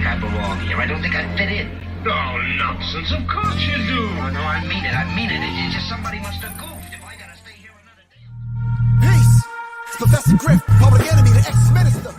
think I belong here. I don't think I fit in. Oh, nonsense. Of course you do. No, I mean it. I mean it. It's just somebody must have goofed if I gotta stay here another day. Peace! It's Professor Griff, public enemy, the ex-minister.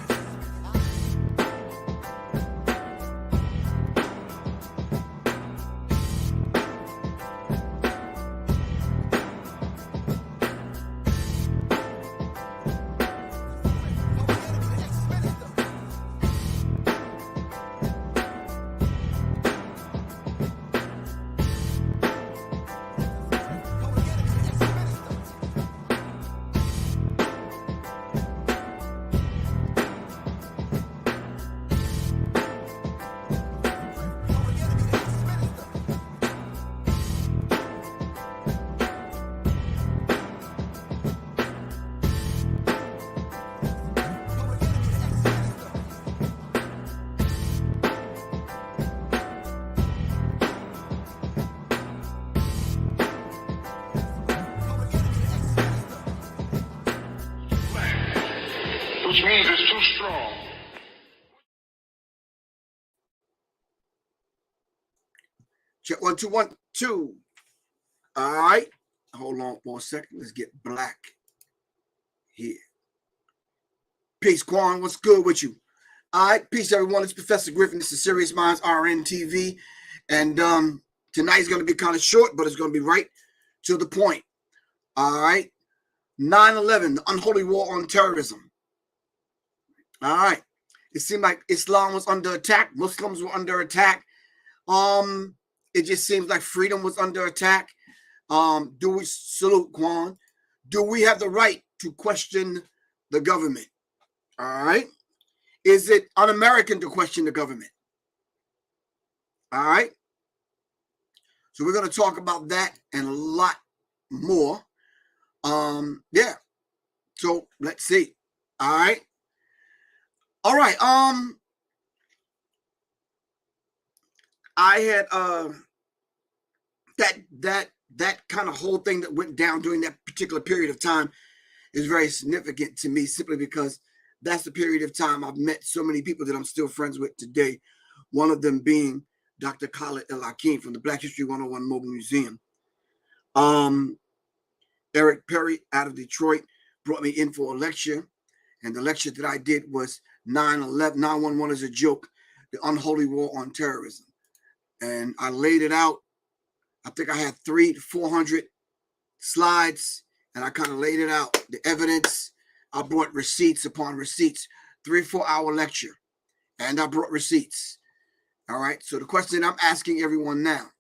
Which means it's too strong. Check 1 2 1 2. All right. Hold on for a second. Let's get black here. Peace, Quan. What's good with you? All right. Peace, everyone. It's Professor Griffin. This is Serious Minds RN TV. And tonight's going to be kind of short, but it's going to be right to the point. All right. 9/11, the unholy war on terrorism. All right. It seemed like Islam was under attack. Muslims were under attack. It just seems like freedom was under attack. Do we salute, Quan? Do we have the right to question the government? All right. Is it un-American to question the government? All right. So we're going to talk about that and a lot more. Yeah. So let's see. All right. All right. I had that kind of whole thing that went down during that particular period of time is very significant to me, simply because that's the period of time I've met so many people that I'm still friends with today. One of them being Dr. Khalid El-Hakim from the Black History 101 Mobile Museum. Eric Perry out of Detroit brought me in for a lecture, and the lecture that I did was 9/11 is a joke, the unholy war on terrorism. And I laid it out. I think I had 300 to 400 slides, and I kind of laid it out. The evidence, I brought receipts upon receipts, 3 or 4 hour lecture, and I brought receipts. All right. So the question I'm asking everyone now,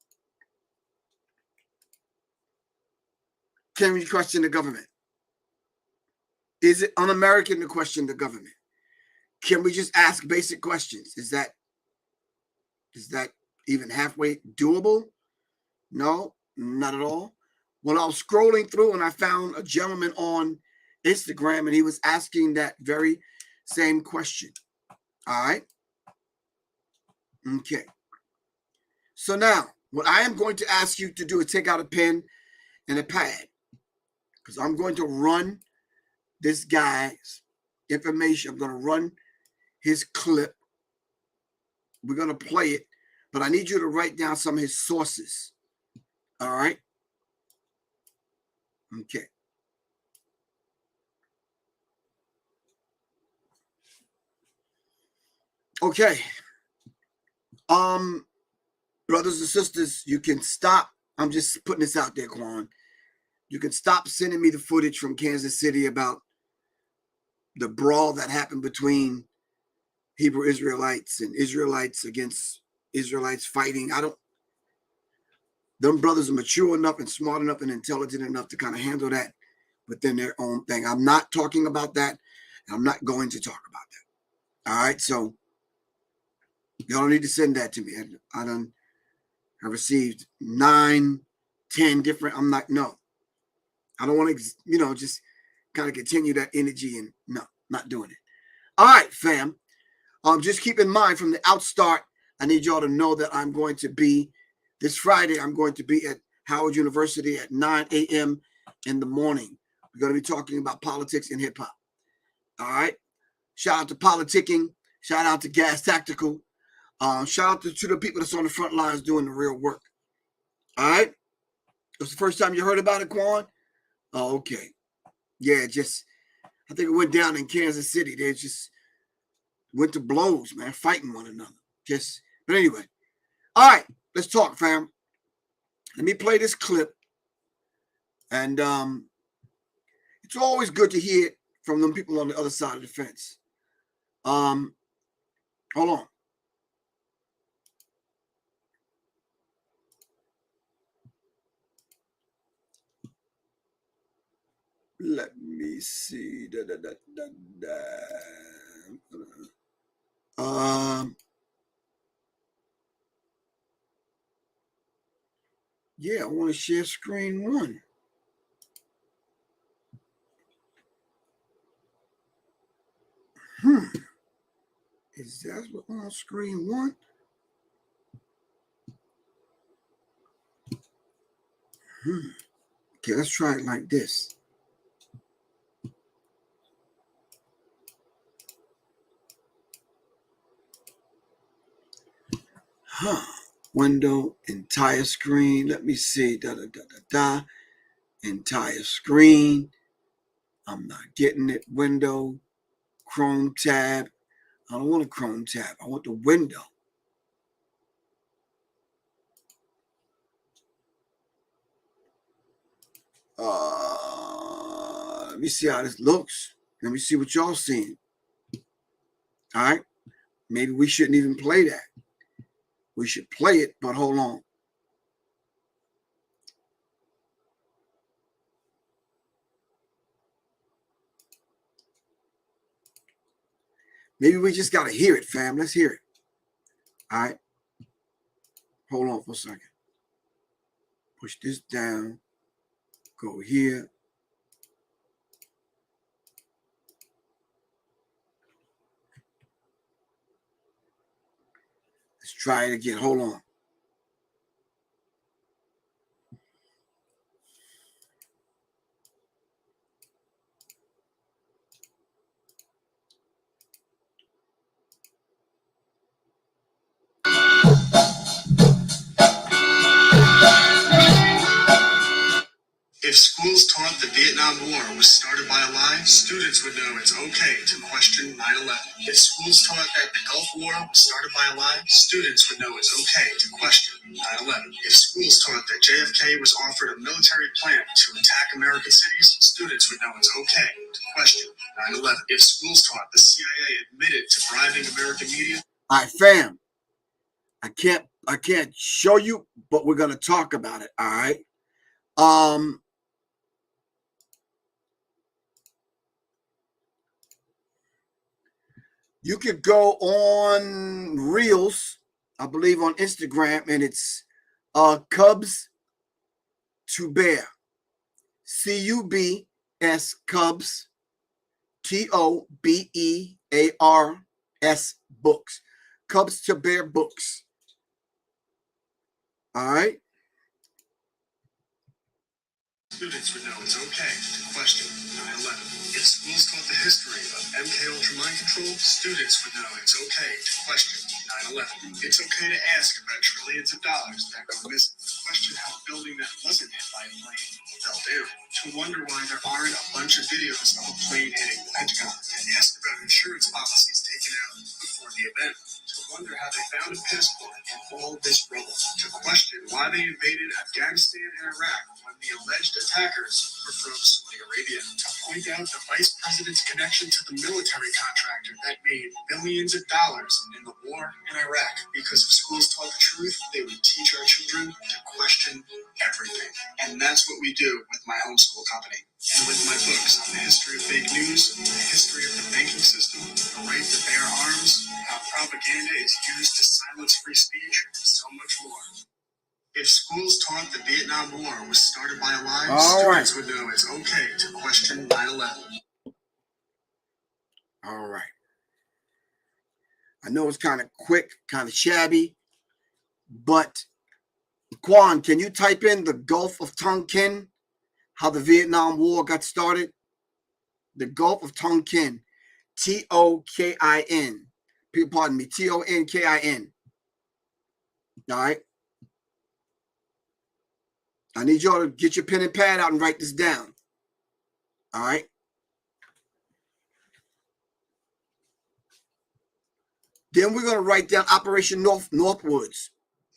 can we question the government? Is it un-American to question the government? Can we just ask basic questions? Is that even halfway doable? No, not at all. When I was scrolling through and I found a gentleman on Instagram and he was asking that very same question. All right. Okay. So now what I am going to ask you to do is take out a pen and a pad, because I'm going to run this guy's information. I'm going to run his clip. We're going to play it, but I need you to write down some of his sources. All right. Okay. Okay. Brothers and sisters, you can stop. I'm just putting this out there, Quan. You can stop sending me the footage from Kansas City about the brawl that happened between Hebrew Israelites and Israelites against Israelites fighting. Them brothers are mature enough and smart enough and intelligent enough to kind of handle that within their own thing. I'm not talking about that. I'm not going to talk about that. All right. So y'all don't need to send that to me. I received 9, 10 different. No. I don't want to, just kind of continue that energy, and no, not doing it. All right, fam. Just keep in mind from the outstart, I need y'all to know that I'm going to be this Friday. I'm going to be at Howard University at 9 a.m. in the morning. We're going to be talking about politics and hip hop. All right. Shout out to Politicking. Shout out to Gas Tactical. Shout out to the people that's on the front lines doing the real work. All right. It was the first time you heard about it, Quan? Oh, okay. Yeah, I think it went down in Kansas City. They just went to blows, man, fighting one another. But anyway. All right, let's talk, fam. Let me play this clip. And it's always good to hear it from them people on the other side of the fence. Hold on. Let me see. Yeah, I want to share screen one. Is that what on screen one? Okay, let's try it like this. Window, entire screen. Let me see. Entire screen. I'm not getting it. Window, Chrome tab. I don't want a Chrome tab. I want the window. Let me see how this looks. Let me see what y'all seeing. All right. Maybe we shouldn't even play that. We should play it, but hold on. Maybe we just got to hear it, fam. Let's hear it. All right. Hold on for a second. Push this down. Go here. Let's try it again. Hold on. If schools taught the Vietnam War was started by a lie, students would know it's okay to question 9/11. If schools taught that the Gulf War was started by a lie, students would know it's okay to question 9/11. If schools taught that JFK was offered a military plan to attack American cities, students would know it's okay to question 9/11. If schools taught the CIA admitted to bribing American media. All right, fam. I can't show you, but we're gonna talk about it. All right. You could go on Reels, I believe on Instagram, and it's Cubs to Bear. CUBS Cubs, TOBEARS books. Cubs to Bear books. All right. Students would know it's okay to question 9/11. If schools taught the history of MK Ultra mind control, students would know it's okay to question 9/11. It's okay to ask about trillions of dollars that go missing. To question how a building that wasn't hit by a plane fell down. To wonder why there aren't a bunch of videos of a plane hitting the Pentagon. And ask about insurance policies taken out before the event. To wonder how they found a passport in all this rubble. To question why they invaded Afghanistan and Iraq when the alleged attackers were from Saudi Arabia. To point out the vice president's connection to the military contractor that made billions of dollars in the war in Iraq. Because if schools taught the truth, they would teach our children to question everything. And that's what we do with my homeschool company. And with my books on the history of fake news, the history of the banking system, the right to bear arms, how propaganda is used to silence free speech, and so much more. If schools taught the Vietnam War was started by a lie, students would know it's okay to question 9/11. All right. I know it's kind of quick, kind of shabby, but Quan, can you type in the Gulf of Tonkin, how the Vietnam War got started? The Gulf of Tonkin, TOKIN. Pardon me, TONKIN. All right. I need y'all to get your pen and pad out and write this down. All right. Then we're going to write down Operation Northwoods.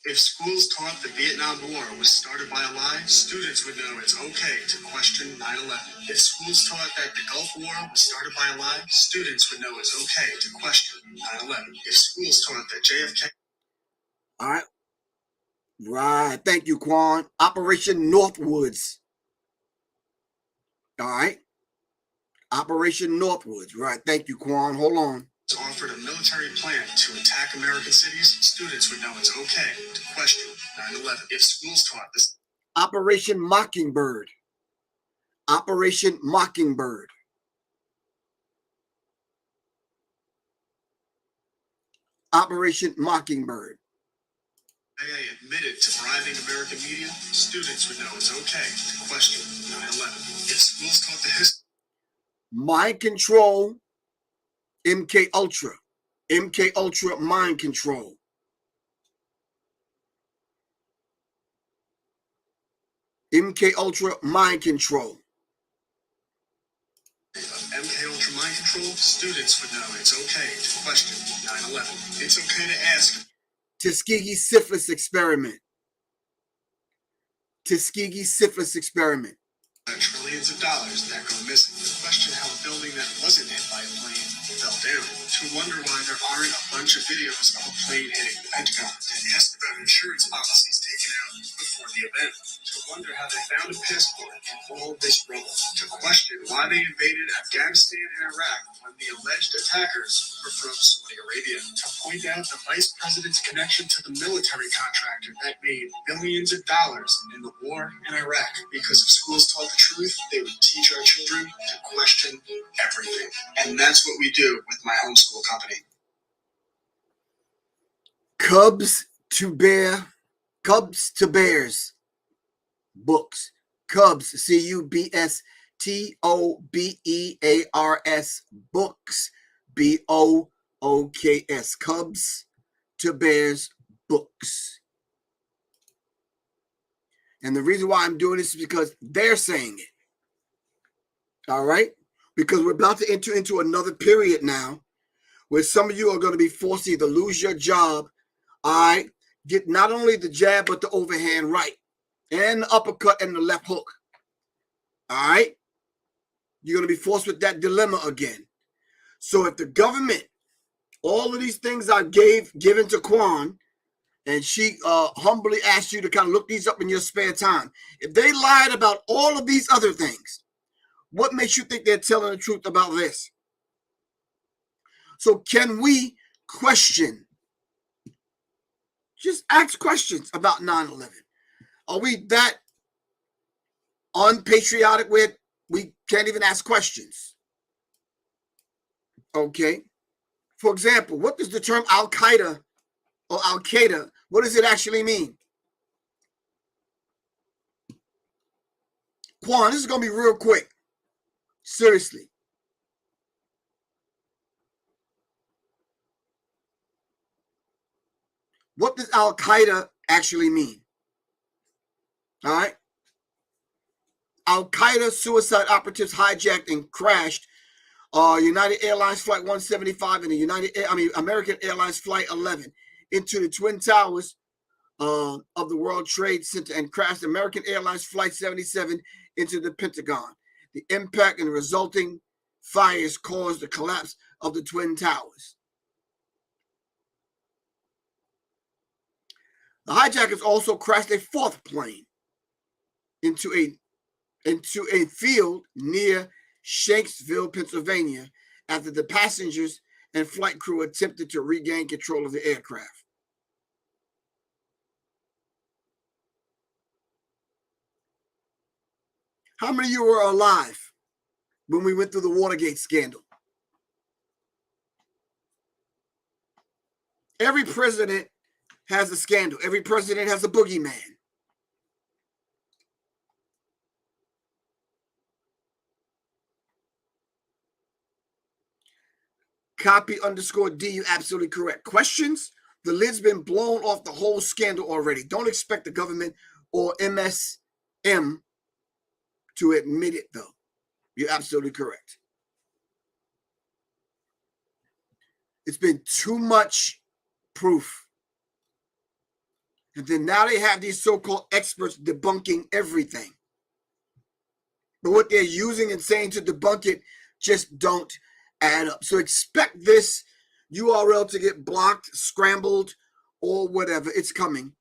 If schools taught the Vietnam War was started by a lie, students would know it's okay to question 9/11. If schools taught that the Gulf War was started by a lie, students would know it's okay to question 9/11. If schools taught that JFK... All right. Right. Thank you, Quan. Operation Northwoods. All right. Operation Northwoods. Right. Thank you, Quan. Hold on. offered a military plan to attack American cities, students would know it's okay to question 9/11. If schools taught this... Operation Mockingbird. Operation Mockingbird. Operation Mockingbird. CIA admitted to bribing American media, students would know it's okay to question 9/11. If schools taught the history... Mind control, MK Ultra. MK Ultra mind control. MK Ultra mind control. MK Ultra mind control, students would know it's okay to question 9/11. It's okay to ask... Tuskegee syphilis experiment. Tuskegee syphilis experiment. Trillions of dollars that go missing. To question how a building that wasn't hit by a plane fell down. To wonder why there aren't a bunch of videos of a plane hitting the Pentagon. To ask about insurance policies taken out before the event. To wonder how they found a passport in all this rubble. To question why they invaded Afghanistan and Iraq when the alleged attackers were from Saudi Arabia. To point out the vice president's connection to the military contractor that made billions of dollars in the war in Iraq. Because if schools taught the truth, they would teach our children to question everything. And that's what we do with my homeschool company. Cubs to Bears books. Cubs, CUBSTOBEARS books, BOOKS. Cubs to Bears books. And the reason why I'm doing this is because they're saying it. All right? Because we're about to enter into another period now where some of you are going to be forced to either lose your job, all right, get not only the jab, but the overhand right, and the uppercut and the left hook. All right? You're going to be forced with that dilemma again. So if the government, all of these things I given to Quan, and she humbly asked you to kind of look these up in your spare time. If they lied about all of these other things, what makes you think they're telling the truth about this? So can we question? Just ask questions about 9/11. Are we that unpatriotic where we can't even ask questions? Okay. For example, what does the term Al-Qaeda or Al-Qaeda, what does it actually mean? Quan, this is going to be real quick. Seriously. What does Al-Qaeda actually mean? All right. Al-Qaeda suicide operatives hijacked and crashed United Airlines Flight 175 and the American Airlines Flight 11 into the Twin Towers of the World Trade Center and crashed American Airlines Flight 77 into the Pentagon. The impact and the resulting fires caused the collapse of the Twin Towers. The hijackers also crashed a fourth plane into a field near Shanksville, Pennsylvania, after the passengers and flight crew attempted to regain control of the aircraft. How many of you were alive when we went through the Watergate scandal? Every president has a scandal. Every president has a boogeyman. Copy _ D, you absolutely correct. Questions The lid's been blown off the whole scandal already. Don't expect the government or MSM to admit it, though. You're absolutely correct. It's been too much proof. And then now they have these so-called experts debunking everything. But what they're using and saying to debunk it just don't add up. So expect this URL to get blocked, scrambled, or whatever. It's coming.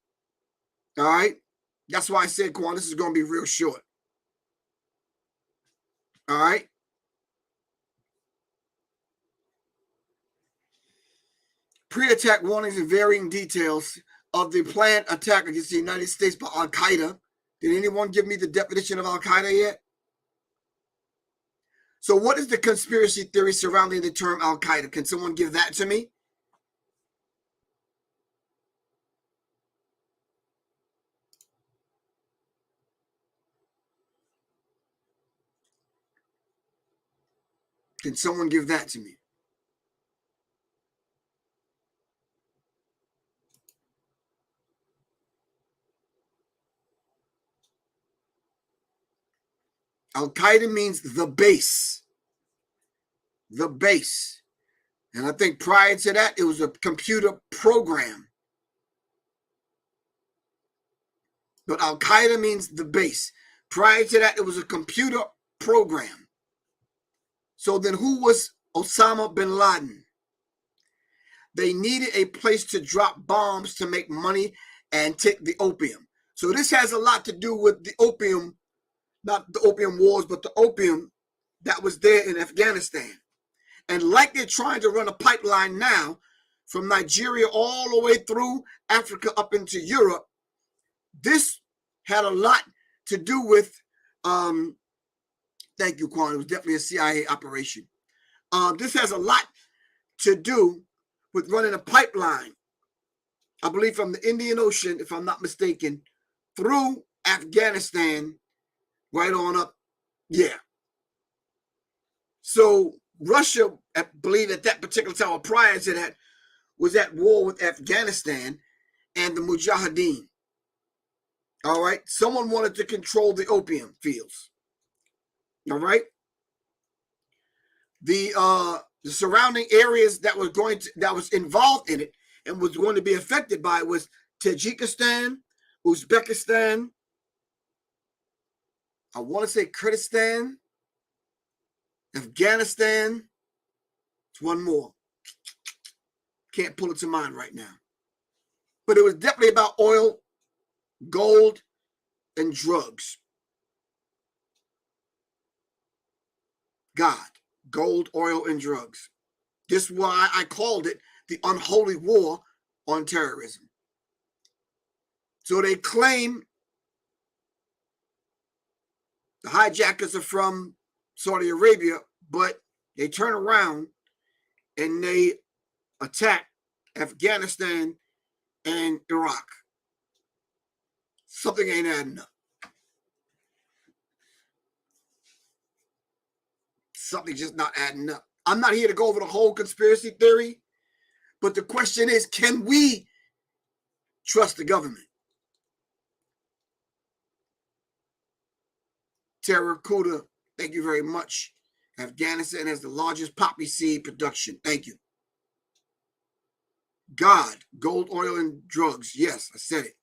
All right? That's why I said, Quan, this is going to be real short. All right? Pre-attack warnings and varying details of the planned attack against the United States by Al-Qaeda. Did anyone give me the definition of Al-Qaeda yet? So what is the conspiracy theory surrounding the term Al-Qaeda? Can someone give that to me? Can someone give that to me? Al-Qaeda means the base. The base. And I think prior to that, it was a computer program. But Al-Qaeda means the base. Prior to that, it was a computer program. So then who was Osama bin Laden? They needed a place to drop bombs to make money and take the opium. So this has a lot to do with the opium, not the opium wars, but the opium that was there in Afghanistan. And like they're trying to run a pipeline now from Nigeria all the way through Africa up into Europe, this had a lot to do with, thank you, Quan, it was definitely a CIA operation. This has a lot to do with running a pipeline, I believe from the Indian Ocean, if I'm not mistaken, through Afghanistan, right on up. Yeah. So Russia, I believe at that particular time, or prior to that, was at war with Afghanistan and the Mujahideen. All right. Someone wanted to control the opium fields. All right. The surrounding areas that was involved in it and was going to be affected by it was Tajikistan, Uzbekistan, I want to say Kurdistan, Afghanistan. It's one more. Can't pull it to mind right now. But it was definitely about oil, gold, and drugs. God, gold, oil, and drugs. This is why I called it the unholy war on terrorism. So they claim the hijackers are from Saudi Arabia, but they turn around and they attack Afghanistan and Iraq. Something ain't adding up. Something's just not adding up. I'm not here to go over the whole conspiracy theory, but the question is, can we trust the government? Terracotta, thank you very much. Afghanistan has the largest poppy seed production. Thank you. God, gold, oil, and drugs. Yes, I said it.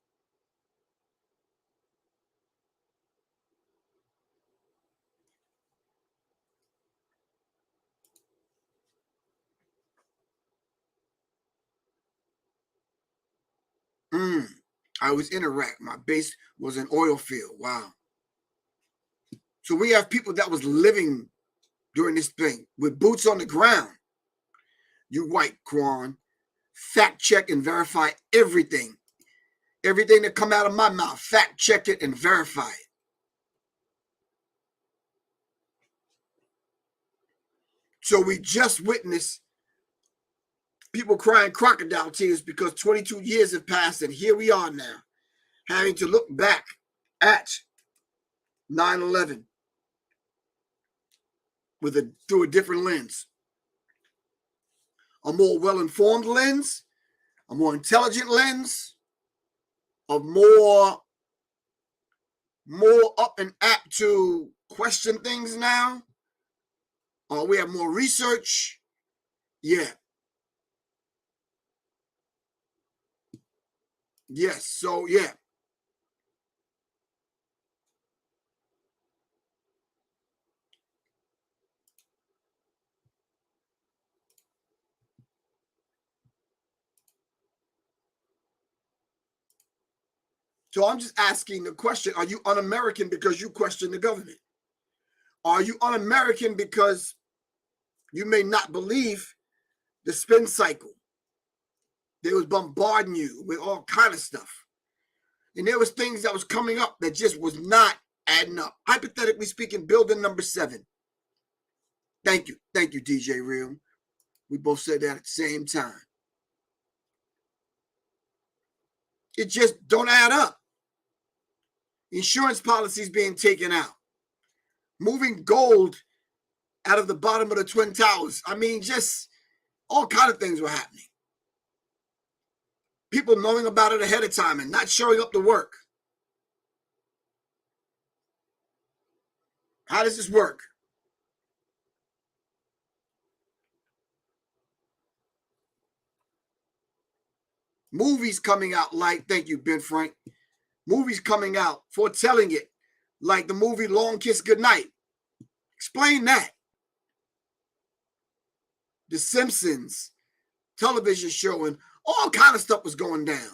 I was in Iraq. My base was an oil field. Wow. So we have people that was living during this thing with boots on the ground. You white, Quan. Fact check and verify everything. Everything that come out of my mouth, fact check it and verify it. So we just witnessed people crying crocodile tears because 22 years have passed, and here we are now, having to look back at 9/11 through a different lens, a more well-informed lens, a more intelligent lens, of more up and apt to question things now, or we have more research. Yeah. Yes. So yeah. So I'm just asking the question, are you un-American because you question the government? Are you un-American because you may not believe the spin cycle? They was bombarding you with all kind of stuff. And there was things that was coming up that just was not adding up. Hypothetically speaking, building number 7. Thank you. Thank you, DJ Real. We both said that at the same time. It just don't add up. Insurance policies being taken out. Moving gold out of the bottom of the Twin Towers. I mean, just all kind of things were happening. People knowing about it ahead of time and not showing up to work. How does this work? Movies coming out like, thank you, Ben Frank. Movies coming out foretelling it, like the movie Long Kiss Goodnight. Explain that. The Simpsons television show and all kind of stuff was going down.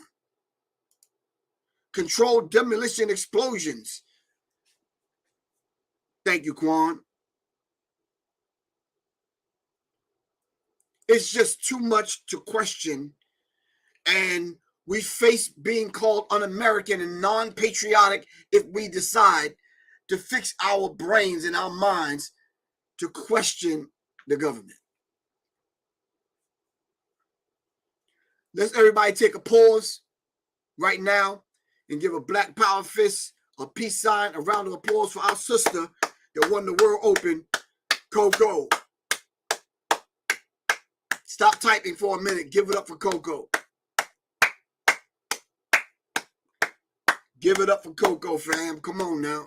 Controlled demolition explosions. Thank you, Quan. It's just too much to question, and we face being called un-American and non-patriotic if we decide to fix our brains and our minds to question the government. Let's everybody take a pause right now and give a Black Power fist, a peace sign, a round of applause for our sister that won the world open, Coco. Stop typing for a minute. Give it up for Coco. Give it up for Coco, fam. Come on now.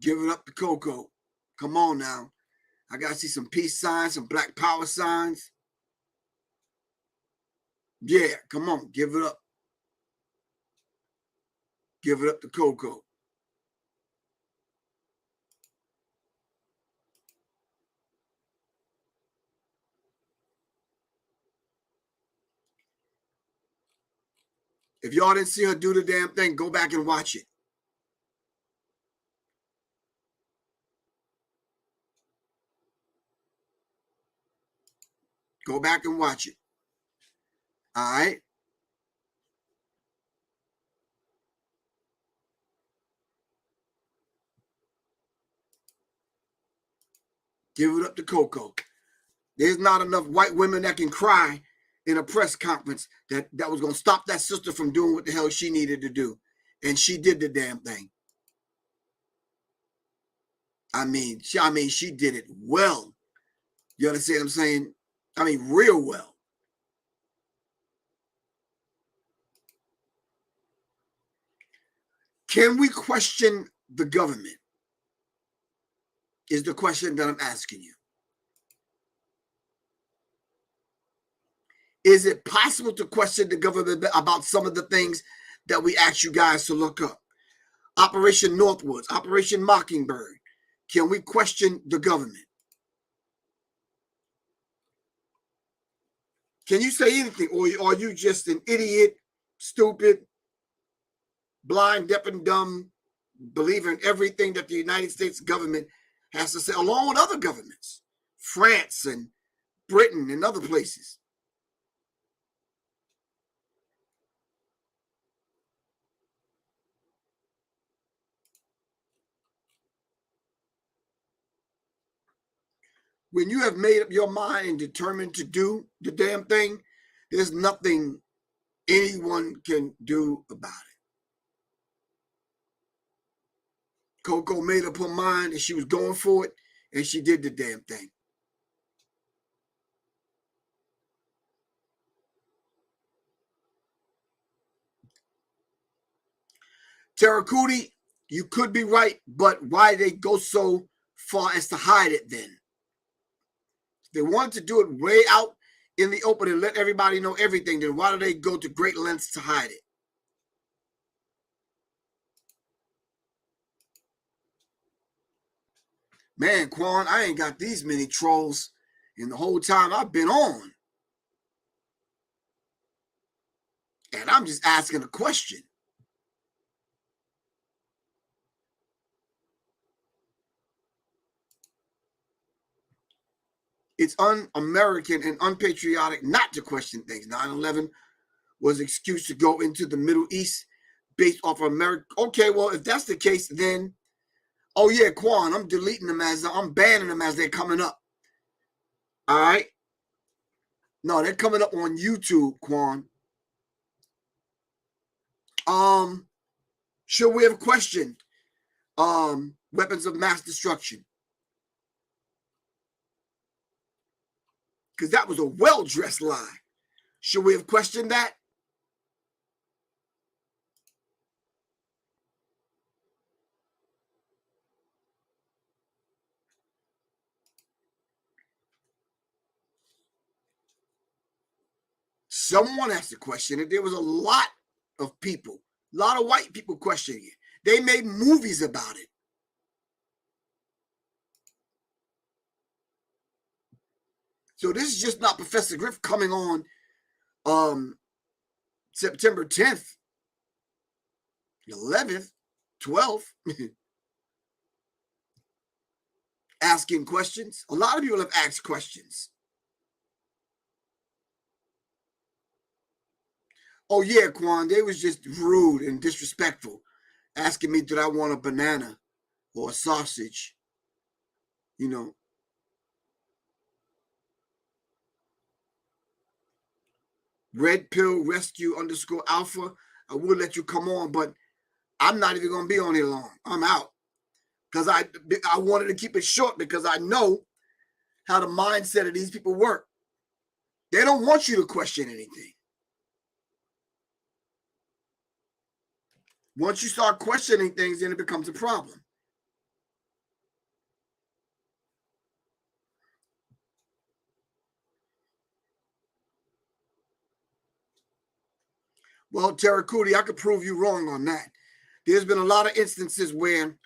Give it up to Coco. Come on now. I got to see some peace signs, some Black Power signs. Yeah, come on. Give it up. Give it up to Coco. If y'all didn't see her do the damn thing, go back and watch it. Go back and watch it. All right? Give it up to Coco. There's not enough white women that can cry in a press conference that was going to stop that sister from doing what the hell she needed to do. And she did the damn thing. I mean, she did it well. You understand what I'm saying? I mean, real well. Can we question the government? Is the question that I'm asking you. Is it possible to question the government about some of the things that we asked you guys to look up? Operation Northwoods, Operation Mockingbird. Can we question the government? Can you say anything? Or are you just an idiot, stupid, blind, deaf, and dumb, believer in everything that the United States government has to say, along with other governments, France and Britain and other places? When you have made up your mind and determined to do the damn thing, there's nothing anyone can do about it. Coco made up her mind and she was going for it, and she did the damn thing. Terracootie, you could be right, but why they go so far as to hide it then? If they wanted to do it way out in the open and let everybody know everything, then why do they go to great lengths to hide it? Man, Quan, I ain't got these many trolls in the whole time I've been on. And I'm just asking a question. It's un-American and unpatriotic not to question things. 9/11 was an excuse to go into the Middle East based off of America. Okay, well, if that's the case, then, oh yeah, Quan, I'm deleting them I'm banning them as they're coming up. All right? No, they're coming up on YouTube, Quan. Should we have questioned weapons of mass destruction? Because that was a well-dressed lie. Should we have questioned that? Someone has to question it. There was a lot of people, a lot of white people questioning it. They made movies about it. So this is just not Professor Griff coming on September 10th, 11th, 12th, asking questions. A lot of people have asked questions. Oh yeah, Quan, they was just rude and disrespectful, asking me did I want a banana or a sausage, you know. Red Pill Rescue _Alpha. I would let you come on, but I'm not even going to be on here long. I'm out. Because I wanted to keep it short because I know how the mindset of these people work. They don't want you to question anything. Once you start questioning things, then it becomes a problem. Well, Terracootie, I could prove you wrong on that. There's been a lot of instances where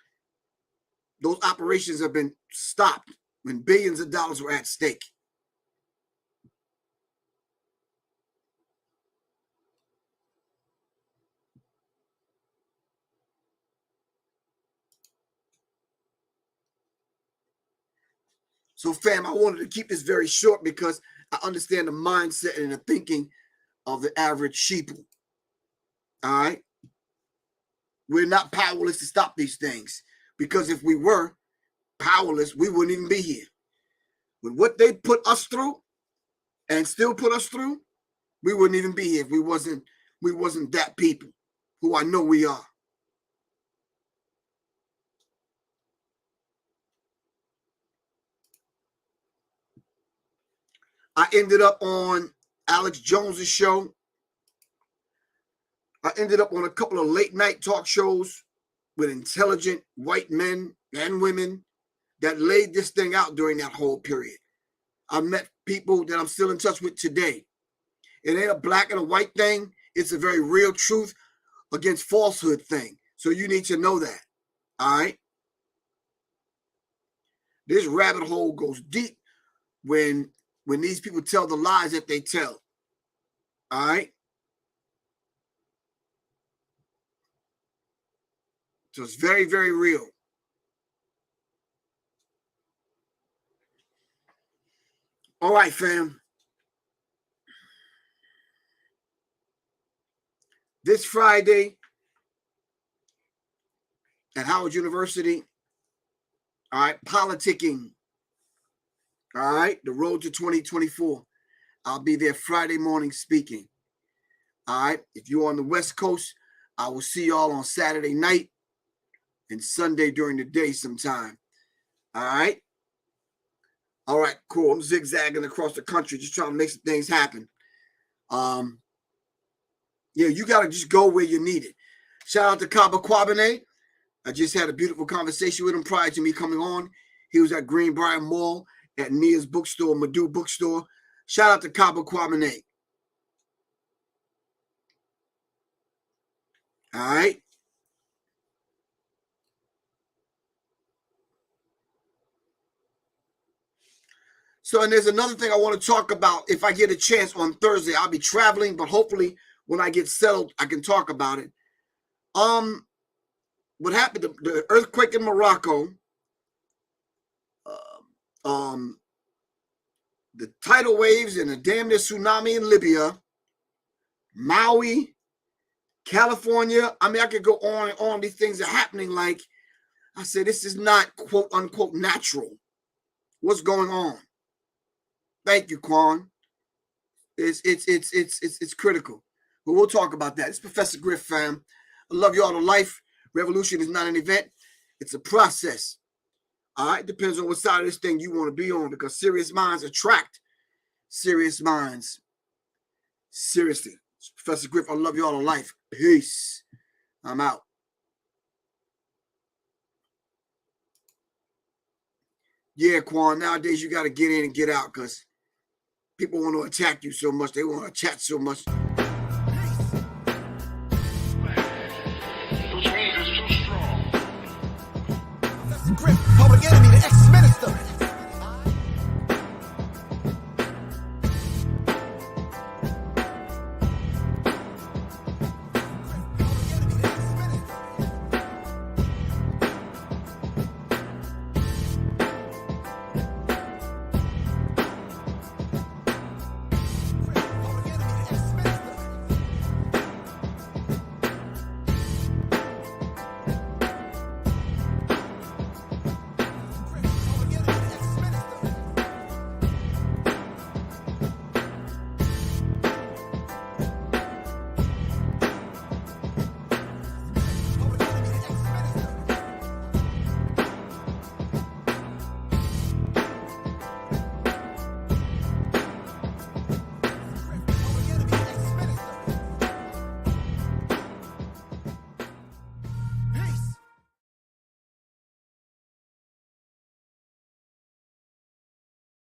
those operations have been stopped when billions of dollars were at stake. So, fam, I wanted to keep this very short because I understand the mindset and the thinking of the average sheeple. All right? We're not powerless to stop these things because if we were powerless, we wouldn't even be here. With what they put us through and still put us through, we wouldn't even be here if we wasn't that people who I know we are. I ended up on Alex Jones's show. I ended up on a couple of late night talk shows with intelligent white men and women that laid this thing out during that whole period. I met people that I'm still in touch with today. It ain't a black and a white thing. It's a very real truth against falsehood thing. So you need to know that. All right. This rabbit hole goes deep when these people tell the lies that they tell. All right. So it's very, very real. All right, fam. This Friday at Howard University, all right, politicking, all right, the road to 2024. I'll be there Friday morning speaking. All right, if you're on the West Coast, I will see y'all on Saturday night. and Sunday during the day sometime. All right. All right, cool. I'm zigzagging across the country, just trying to make some things happen. Yeah, you got to just go where you need it. Shout out to Kaba Kwabene. I just had a beautiful conversation with him prior to me coming on. He was at Greenbrier Mall at Nia's bookstore, Madhu bookstore. Shout out to Kaba Kwabene. All right. So, and there's another thing I want to talk about. If I get a chance on Thursday, I'll be traveling, but hopefully when I get settled, I can talk about it. What happened, the earthquake in Morocco, the tidal waves and the damn near tsunami in Libya, Maui, California. I mean, I could go on and on. These things are happening. Like I said, this is not quote unquote natural. What's going on? Thank you, Quan. It's critical. But we'll talk about that. It's Professor Griff, fam. I love you all to life. Revolution is not an event. It's a process. All right? Depends on what side of this thing you want to be on, because serious minds attract serious minds. Seriously. It's Professor Griff, I love you all to life. Peace. I'm out. Yeah, Quan, nowadays you got to get in and get out because people want to attack you so much. They want to chat so much. Which means it's too strong. Professor Griff, public enemy, the ex-minister.